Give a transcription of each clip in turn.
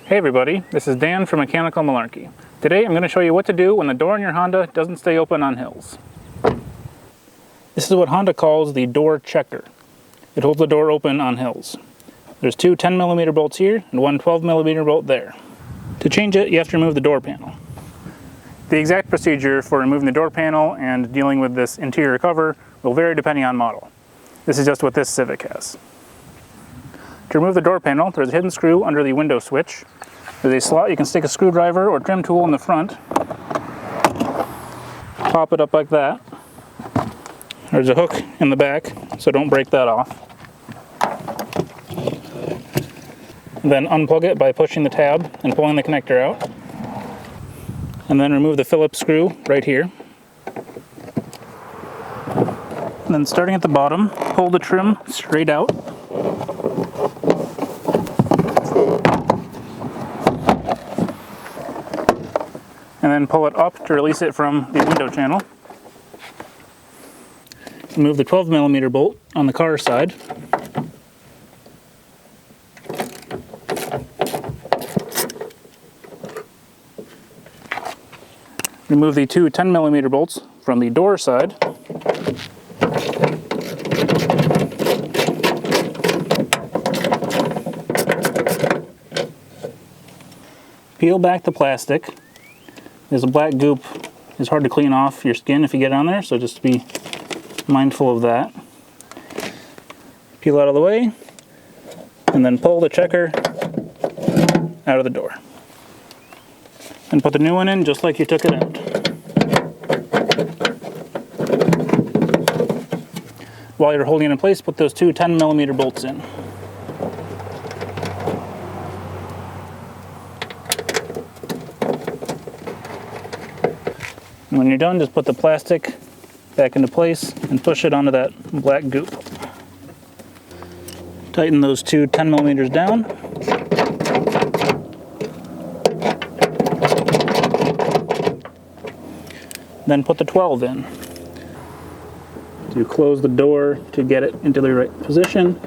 Hey everybody, this is Dan from Mechanical Malarkey. Today I'm going to show you what to do when the door in your Honda doesn't stay open on hills. This is what Honda calls the door checker. It holds the door open on hills. There's two 10mm bolts here and one 12mm bolt there. To change it, you have to remove the door panel. The exact procedure for removing the door panel and dealing with this interior cover will vary depending on model. This is just what this Civic has. To remove the door panel, there's a hidden screw under the window switch. There's a slot you can stick a screwdriver or trim tool in the front. Pop it up like that. There's a hook in the back, so don't break that off. Then unplug it by pushing the tab and pulling the connector out. And then remove the Phillips screw right here. And then starting at the bottom, pull the trim straight out. And then pull it up to release it from the window channel. Remove the 12mm bolt on the car side. Remove the two 10mm bolts from the door side. Peel back the plastic. There's a black goop. It's hard to clean off your skin if you get on there, so just be mindful of that. Peel out of the way, and then pull the checker out of the door. And put the new one in just like you took it out. While you're holding it in place, put those two 10mm bolts in. And when you're done, just put the plastic back into place and push it onto that black goop. Tighten those two 10mm down. Then put the 12 in. To close the door to get it into the right position.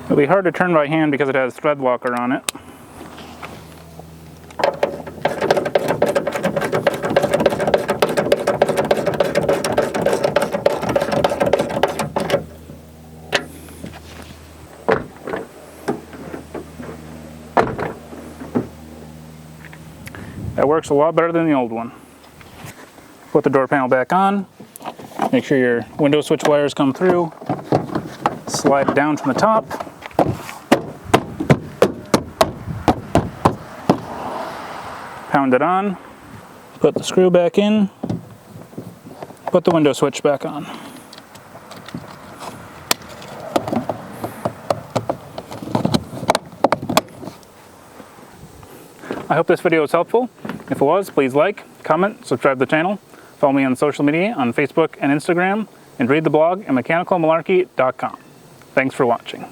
It'll be hard to turn by hand because it has thread locker on it. That works a lot better than the old one. Put the door panel back on. Make sure your window switch wires come through. Slide it down from the top. Pound it on. Put the screw back in. Put the window switch back on. I hope this video was helpful. If it was, please like, comment, subscribe to the channel, follow me on social media on Facebook and Instagram, and read the blog at mechanicalmalarkey.com. Thanks for watching.